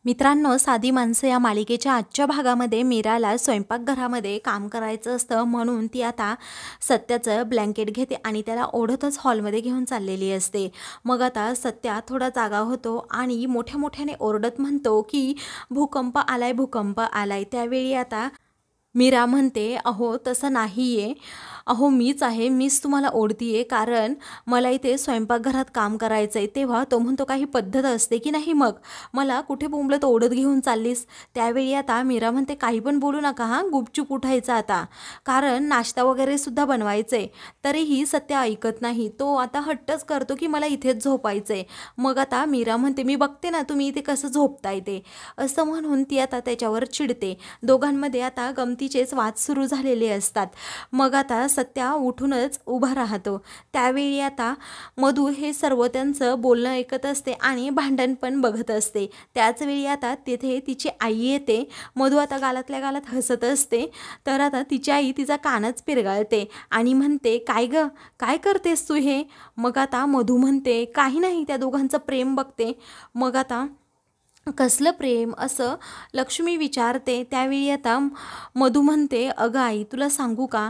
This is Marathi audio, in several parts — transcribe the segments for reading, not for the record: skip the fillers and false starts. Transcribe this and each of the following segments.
मित्रांनो, साधी माणसं या मालिकेच्या आजच्या भागामध्ये मीराला स्वयंपाकघरामध्ये काम करायचं असतं, म्हणून ती आता सत्याचं ब्लँकेट घेते आणि त्याला ओढतच हॉलमध्ये घेऊन चाललेली असते. मग आता सत्या थोडा जागा होतो आणि मोठ्या मोठ्याने ओरडत म्हणतो की भूकंप आलाय, भूकंप आलाय. त्यावेळी आता मीरा म्हणते, अहो तसं नाही आहे, अहो मीच आहे, मीच तुम्हाला ओढती आहे, कारण मला इथे स्वयंपाकघरात काम करायचं आहे. तेव्हा तो म्हणतो, काही पद्धत असते की नाही, मग मला कुठे बोंबलत ओढत घेऊन चाललीस. त्यावेळी आता मीरा म्हणते, काही पण बोलू नका हां, गुपचूप उठायचं आता, कारण नाश्ता वगैरे सुद्धा बनवायचं आहे. तरीही सत्य ऐकत नाही. तो आता हट्टच करतो की मला इथेच झोपायचं आहे. मग आता मीरा म्हणते, मी बघते ना तुम्ही इथे कसं झोपताय ते, असं म्हणून ती आता त्याच्यावर चिडते. दोघांमध्ये आता गमतीचेच वाद सुरू झालेले असतात. मग आता सत्या उठूनच उभा राहतो. त्यावेळी आता मधू हे सर्व त्यांचं बोलणं ऐकत असते आणि भांडण पण बघत असते. त्याचवेळी आता तिथे तिची आई येते. मधू आता गालातल्या गालात हसत असते. तर आता तिची आई तिचा कानच पिरगाळते आणि म्हणते, काय ग, काय करतेस तू हे. मग आता मधू म्हणते, काही नाही, त्या दोघांचं प्रेम बघते. मग आता कसलं प्रेम असं लक्ष्मी विचारते. त्यावेळी आता मधू म्हणते, अगं आई, तुला सांगू का,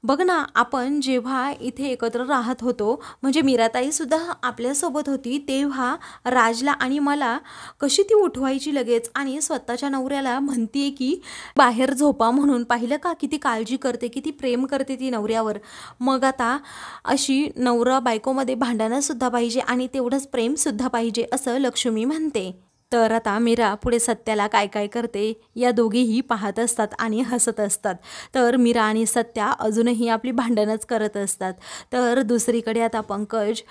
बघ ना, आपण जेव्हा इथे एकत्र राहत होतो, म्हणजे मीराताईसुद्धा आपल्यासोबत होती, तेव्हा राजला आणि मला कशी ती उठवायची लगेच आणि स्वतःच्या नवऱ्याला म्हणते की बाहेर झोपा म्हणून. पाहिलं का किती काळजी करते, किती प्रेम करते ती नवऱ्यावर. मग आता अशी नवरा बायकोमध्ये भांडणंसुद्धा पाहिजे आणि तेवढंच प्रेमसुद्धा पाहिजे, असं लक्ष्मी म्हणते. तर आता मीरा पुढे सत्याला काय काय करते या दोघीही पाहत असतात आणि हसत असतात. तर मीरा आणि सत्या अजूनही आपली भांडणच करत असतात. तर दुसरीकडे आता पंकज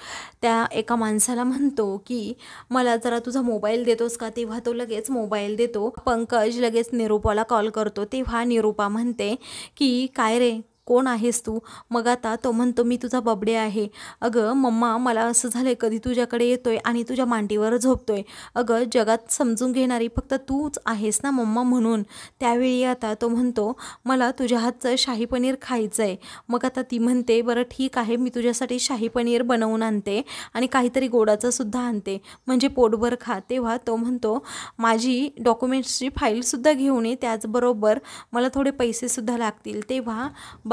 त्या एका माणसाला म्हणतो की मला जरा तुझा मोबाईल देतोस का. तेव्हा तो लगेच मोबाईल देतो. पंकज लगेच निरूपाला कॉल करतो. तेव्हा निरूपा म्हणते की काय रे, कोण आहेस तू. मग आता तो म्हणतो, मी तुझा बबडे आहे. अगं मम्मा, मला असं झालं कधी तुझ्याकडे येतोय आणि तुझ्या मांडीवर झोपतोय. अगं जगात समजून घेणारी फक्त तूच आहेस ना मम्मा, म्हणून. त्यावेळी आता तो म्हणतो, मला तुझ्या हातचं शाही पनीर खायचं आहे. मग आता ती म्हणते, बरं ठीक आहे, मी तुझ्यासाठी शाही पनीर बनवून आणते आणि काहीतरी गोडाचं सुद्धा आणते, म्हणजे पोटभर खा. तेव्हा तो म्हणतो, माझी डॉक्युमेंट्सची फाईलसुद्धा घेऊन ये, त्याचबरोबर मला थोडे पैसेसुद्धा लागतील. तेव्हा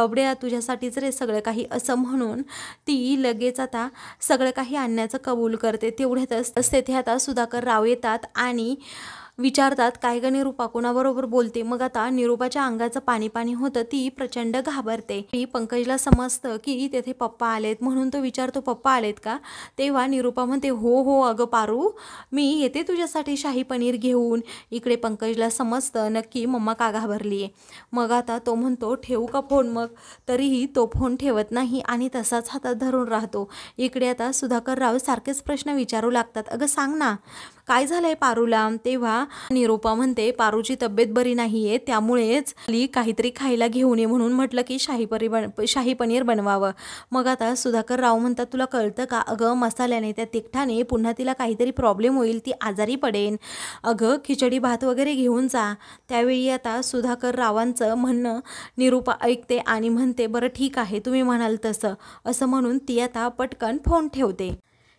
बबड्या, तुझ्यासाठीच रे सगळं काही, असं म्हणून ती लगेच आता सगळं काही आणण्याचं कबूल करते. तेवढ्यातच तेथे आता सुधाकर राव येतात आणि विचारतात, काय ग निरूपा, कोणाबरोबर बोलते. मग आता निरूपाच्या अंगाचं पाणी पाणी होतं. ती प्रचंड घाबरते. ती पंकजला समजतं की तेथे पप्पा आलेत, म्हणून तो विचारतो, पप्पा आलेत का. तेव्हा निरूपा म्हणते, हो हो अगं पारू, मी येते तुझ्यासाठी शाही पनीर घेऊन. इकडे पंकजला समजतं नक्की मम्मा का घाबरली आहे. मग आता तो म्हणतो, ठेवू का फोन. मग तरीही तो फोन ठेवत नाही आणि तसाच हातात धरून राहतो. इकडे आता सुधाकर राव सारखेच प्रश्न विचारू लागतात, अगं सांग ना, काय झालंय पारूला. तेव्हा निरूपा म्हणते, पारूची तब्येत बरी नाही आहे, त्यामुळेच काहीतरी खायला घेऊन ये म्हणून म्हटलं की शाही पनीर बनवावं. मग आता सुधाकर राव म्हणतात, तुला कळतं का, अगं मसाल्याने, त्या तिखटाने पुन्हा तिला काहीतरी प्रॉब्लेम होईल, ती आजारी पडेन. अगं खिचडी भात वगैरे घेऊन जा. त्यावेळी आता सुधाकर रावांचं म्हणणं निरूपा ऐकते आणि म्हणते, बरं ठीक आहे, तुम्ही म्हणाल तसं, असं म्हणून ती आता पटकन फोन ठेवते.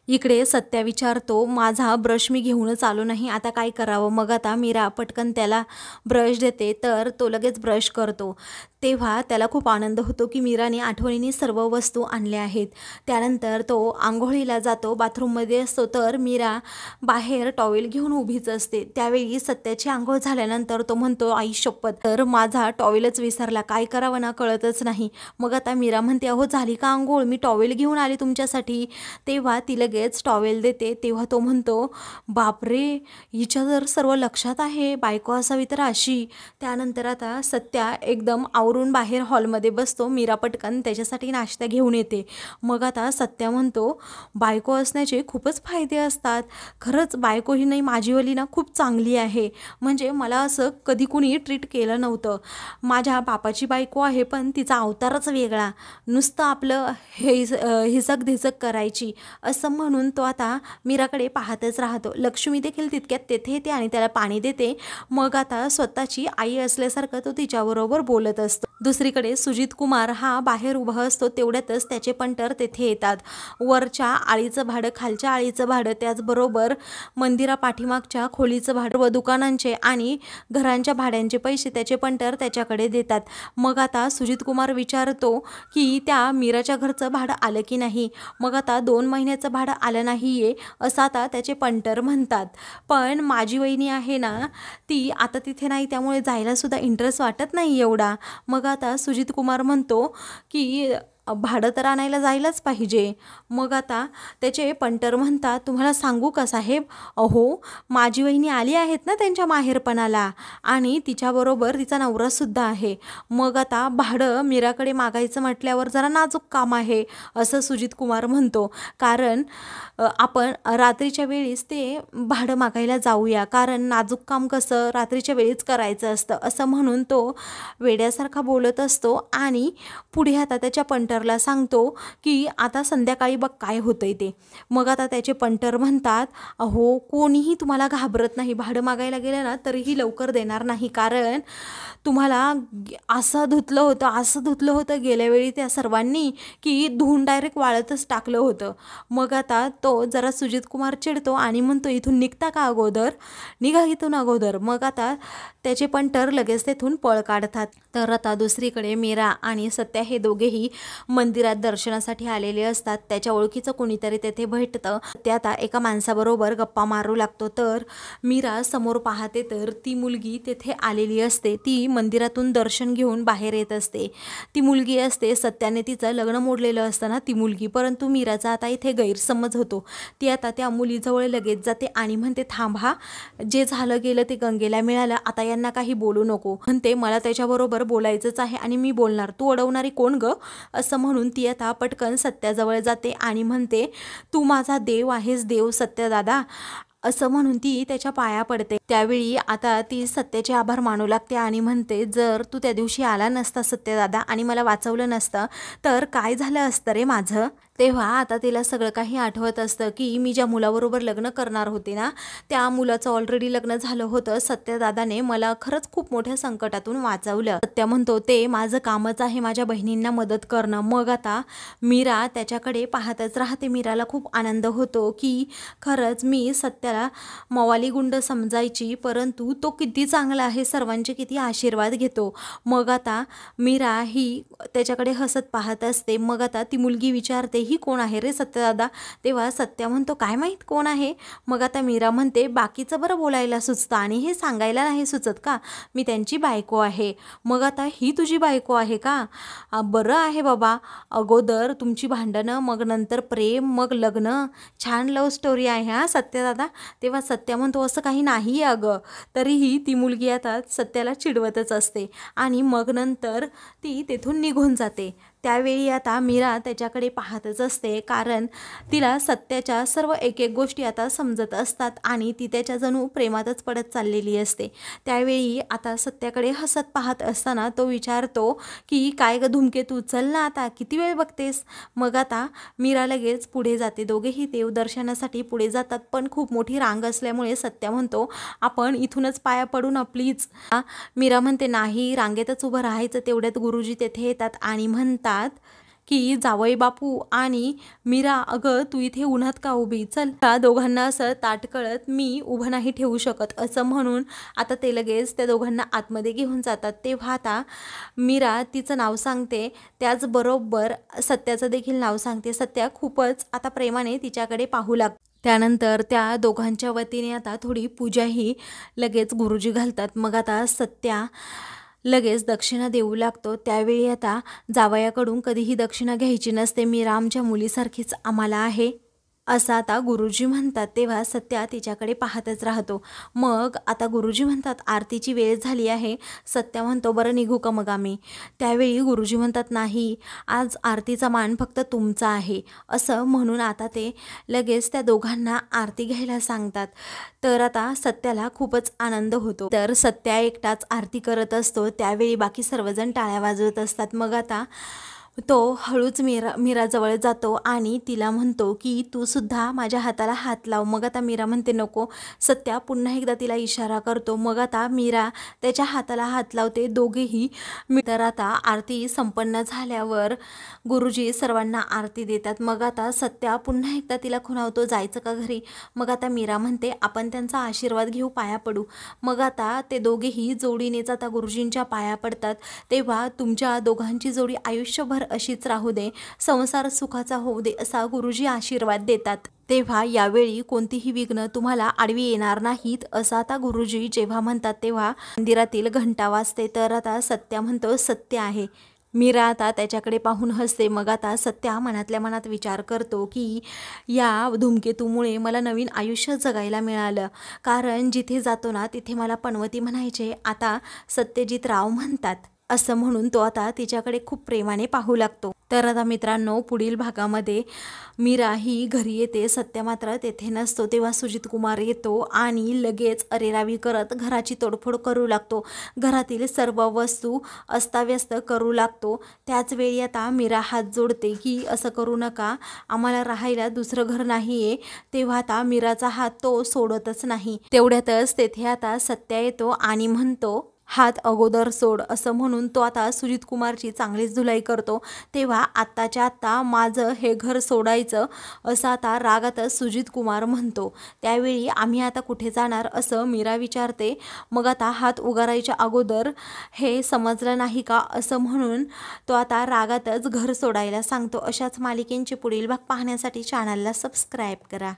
इकडे सत्या विचारतो, माझा ब्रश मी घेऊनच आलो नाही, आता काय करावं. मग आता मीरा पटकन त्याला ब्रश देते, तर तो लगेच ब्रश करतो. तेव्हा त्याला खूप आनंद होतो की मीराने आठवणीने सर्व वस्तू आणल्या आहेत. त्यानंतर तो आंघोळीला जातो, बाथरूममध्ये असतो. तर मीरा बाहेर टॉवेल घेऊन उभीच असते. त्यावेळी सत्याची आंघोळ झाल्यानंतर तो म्हणतो, आई शपथ, तर माझा टॉवेलच विसरला, काय करावं ना कळतच नाही. मग आता मीरा म्हणते, अहो झाली का आंघोळ, मी टॉवेल घेऊन आले तुमच्यासाठी. तेव्हा ती लगेच टॉवेल देते. तेव्हा तो म्हणतो, बापरे, हिच्या जर सर्व लक्षात आहे, बायको असावी तर अशी. त्यानंतर आता सत्या एकदम आवरून बाहेर हॉलमध्ये बसतो. मीरा पटकन त्याच्यासाठी नाश्ता घेऊन येते. मग आता सत्या म्हणतो, बायको असण्याचे खूपच फायदे असतात. खरंच बायको ही नाही माझीवाली ना खूप चांगली आहे. म्हणजे मला असं कधी कुणी ट्रीट केलं नव्हतं. माझ्या बापाची बायको आहे, पण तिचा अवतारच वेगळा, नुसतं आपलं हिसक धिसक करायची, असं म्हणून तो आता मीराकडे पाहतच राहतो. लक्ष्मी देखील तितक्यात तेथे येते आणि त्याला पाणी देते. मग आता स्वतःची आई असल्यासारखं तो तिच्याबरोबर बोलत असतो. दुसरीकडे सुजित कुमार हा बाहेर उभा असतो. तेवढ्यातच त्याचे पंटर तेथे येतात. वरच्या आळीचं भाडं, खालच्या आळीचं भाडं, त्याचबरोबर मंदिरा पाठीमागच्या खोलीचं भाडं व दुकानांचे आणि घरांच्या भाड्यांचे पैसे त्याचे पंटर त्याच्याकडे देतात. मग आता सुजित कुमार विचारतो की त्या मीराच्या घरचं भाडं आलं की नाही. मग आता 2 महिन्याचं भाडं आलं नाही आहे असं आता त्याचे पंटर म्हणतात. पण माझी वहिनी आहे ना, ती आता तिथे नाही, त्यामुळे जायलासुद्धा इंटरेस्ट वाटत नाही एवढा. मग आता सुजित कुमार म्हणतो की भाडं तर आणायला जायलाच पाहिजे. मग आता त्याचे पंटर म्हणतात, तुम्हाला सांगू का साहेब, अहो माझी वहिनी आली आहेत ना त्यांच्या माहेरपणाला आणि तिच्याबरोबर तिचा नवरासुद्धा आहे. मग आता भाडं मीराकडे मागायचं म्हटल्यावर जरा नाजूक काम आहे असं सुजित कुमार म्हणतो. कारण आपण रात्रीच्या वेळीच ते भाडं मागायला जाऊया, कारण नाजूक काम कसं रात्रीच्या वेळीच करायचं असतं असं म्हणून तो वेड्यासारखा बोलत असतो. आणि पुढे आता त्याच्या पंटरला सांगतो की आता संध्याकाळी बघ काय होतंय ते. मग आता त्याचे पंटर म्हणतात, अहो कोणीही तुम्हाला घाबरत नाही, भाडं मागायला गेलं ना तरीही लवकर देणार नाही, कारण तुम्हाला असं धुतलं होतं गेल्या वेळी त्या सर्वांनी की धुवून डायरेक्ट वाळतच टाकलं होतं. मग आता तो जरा सुजित कुमार चिडतो आणि म्हणतो, इथून निघता का अगोदर, निघा इथून अगोदर. मग आता त्याचे पंटर लगेच तेथून पळ काढतात. तर आता दुसरीकडे मीरा आणि सत्या हे दोघेही मंदिरात दर्शनासाठी आलेले असतात. त्याच्या ओळखीचं कोणीतरी तेथे भेटतं. ते आता एका माणसाबरोबर गप्पा मारू लागतो. तर मीरा समोर पाहते तर ती मुलगी तेथे आलेली असते. ती मंदिरातून दर्शन घेऊन बाहेर येत असते. ती मुलगी असते, सत्याने तिचं लग्न मोडलेलं असतं ना ती मुलगी, परंतु मीराचा आता इथे गैरसमज होतो. ती आता त्या मुलीजवळ लगेच जाते आणि म्हणते, थांबा, जे झालं गेलं ते गंगेला मिळालं, आता यांना काही बोलू नको. म्हणते, मला त्याच्याबरोबर बोलायचंच आहे आणि मी बोलणार, तू अडवणारी कोण ग, असं म्हणून ती आता पटकन सत्याजवळ जाते आणि म्हणते, तू माझा देव आहेस, देव सत्य दादा, असं म्हणून ती त्याच्या पाया पडते. त्यावेळी आता ती सत्याचे आभार मानू लागते आणि म्हणते, जर तू त्या दिवशी आला नसता सत्यदादा आणि मला वाचवलं नसतं तर काय झालं असतं रे माझं. तेव्हा आता तिला सगळं काही आठवत असतं की मी ज्या मुलाबरोबर लग्न करणार होते ना, त्या मुलाचं ऑलरेडी लग्न झालं होतं. सत्यदादाने मला खरंच खूप मोठ्या संकटातून वाचवलं. सत्या म्हणतो, ते माझं कामच आहे माझ्या बहिणींना मदत करणं. मग आता मीरा त्याच्याकडे पाहतच राहते. मीराला खूप आनंद होतो की खरंच मी सत्याला मवाली गुंड समजायची, परंतु तो किती चांगला आहे, सर्वांचे किती आशीर्वाद घेतो. मग आता मीरा ही त्याच्याकडे हसत पाहत असते. मग आता ती मुलगी विचारते, ही कोण आहे रे सत्यदादा. तेव्हा सत्या म्हणतो, काय माहीत कोण आहे. मग आता मीरा म्हणते, बाकीचं बरं बोलायला सुचतं आणि हे सांगायला नाही सुचत का, मी त्यांची बायको आहे. मग आता ही तुझी बायको आहे का, बरं आहे बाबा, अगोदर तुमची भांडणं, मग नंतर प्रेम, मग लग्न, छान लव्ह स्टोरी आहे हा सत्यदादा. तेव्हा सत्या म्हणतो, असं काही नाही अगं. तरीही ती मुलगी आता सत्याला चिडवतच असते आणि मग नंतर ती तेथून निघून जाते. त्यावेळी आता मीरा त्याच्याकडे पाहतच असते, कारण तिला सत्याच्या सर्व एक एक गोष्टी आता समजत असतात आणि ती त्याच्या जणू प्रेमातच पडत चाललेली असते. त्यावेळी आता सत्याकडे हसत पाहत असताना तो विचारतो की काय ग धूमकेतू, चल ना आता, किती वेळ बघतेस. मग आता मीरा लगेच पुढे जाते. दोघेही देवदर्शनासाठी पुढे जातात, पण खूप मोठी रांग असल्यामुळे सत्या म्हणतो, आपण इथूनच पाया पडू ना प्लीज. मीरा म्हणते, नाही, रांगेतच उभं राहायचं. तेवढ्यात गुरुजी तेथे येतात आणि म्हणतात की जावई बापू आणि मीरा, अगं तू इथे उन्हात का उभी, चल. त्या दोघांना असं ताटकळत, मी उभं नाही ठेवू शकत असं म्हणून आता ते लगेच त्या दोघांना आतमध्ये घेऊन जातात. तेव्हा आता मीरा तिचं नाव सांगते, त्याचबरोबर सत्याचं देखील नाव सांगते. सत्या खूपच आता प्रेमाने तिच्याकडे पाहू लागते. त्यानंतर त्या दोघांच्या वतीने आता थोडी पूजाही लगेच गुरुजी घालतात. मग आता सत्या लगेच दक्षिणा देऊ लागतो. त्यावेळी आता जावयाकडून कधीही दक्षिणा घ्यायची नसते, मीरा आमच्या मुलीसारखीच आम्हाला आहे असं आता गुरुजी म्हणतात. तेव्हा सत्या तिच्याकडे पाहतच राहतो. मग आता गुरुजी म्हणतात, आरतीची वेळ झाली आहे. सत्या म्हणतो, बरं निघू का मग आम्ही. त्यावेळी गुरुजी म्हणतात, नाही, आज आरतीचा मान फक्त तुमचा आहे असं म्हणून आता ते लगेच त्या दोघांना आरती घ्यायला सांगतात. तर आता सत्याला खूपच आनंद होतो. तर सत्या एकटाच आरती करत असतो. त्यावेळी बाकी सर्वजण टाळ्या वाजवत असतात. मग आता तो हळूच मीराजवळ जातो आणि तिला म्हणतो की तू सुद्धा माझ्या हाताला हात लाव. मग आता मीरा म्हणते नको. सत्या पुन्हा एकदा तिला इशारा करतो. मग आता मीरा त्याच्या हाताला हात लावते. दोघेही तर आता आरती संपन्न झाल्यावर गुरुजी सर्वांना आरती देतात. मग आता सत्या पुन्हा एकदा तिला खुणावतो जायचं का घरी. मग आता मीरा म्हणते आपण त्यांचा आशीर्वाद घेऊ, पाया पडू. मग आता ते दोघेही जोडीनेच आता गुरुजींच्या पाया पडतात. तेव्हा तुमच्या दोघांची जोडी आयुष्यभर अशीच राहू दे, संसार सुखाचा होऊ दे असा गुरुजी आशीर्वाद देतात. तेव्हा यावेळी कोणतीही विघ्न तुम्हाला आडवी येणार नाहीत असं आता गुरुजी जेव्हा म्हणतात तेव्हा मंदिरातील घंटा वाजते. तर आता सत्या म्हणतो सत्य आहे. मीरा आता त्याच्याकडे पाहून हसते. मग आता सत्या मनातल्या मनात विचार करतो की या धूमकेतूमुळे मला नवीन आयुष्य जगायला मिळालं. कारण जिथे जातो ना तिथे मला पनवती म्हणायचे, आता सत्यजित राव म्हणतात. असं म्हणून तो आता तिच्याकडे खूप प्रेमाने पाहू लागतो. तर आता मित्रांनो पुढील भागामध्ये मीरा ही घरी येते. सत्य मात्र तेथे नसतो. तेव्हा सुजित कुमार येतो आणि लगेच अरेरावी करत घराची तोडफोड करू लागतो. घरातील सर्व वस्तू अस्ताव्यस्त करू लागतो. त्याच वेळी आता मीरा हात जोडते की असं करू नका, आम्हाला राहायला दुसरं घर नाही आहे. तेव्हा आता मीराचा हात तो सोडतच नाही. तेवढ्यातच तेथे आता सत्या येतो आणि म्हणतो हात अगोदर सोड. असं म्हणून तो आता सुजित कुमारची चांगलीच धुलाई करतो. तेव्हा आत्ताच्या आत्ता माझं हे घर सोडायचं असं आता रागातच सुजित कुमार म्हणतो. त्यावेळी आम्ही आता कुठे जाणार असं मीरा विचारते. मग आता हात उगारायच्या अगोदर हे समजलं नाही का असं म्हणून तो आता रागातच घर सोडायला सांगतो. अशाच मालिकेंचे पुढील भाग पाहण्यासाठी चॅनलला सबस्क्राईब करा.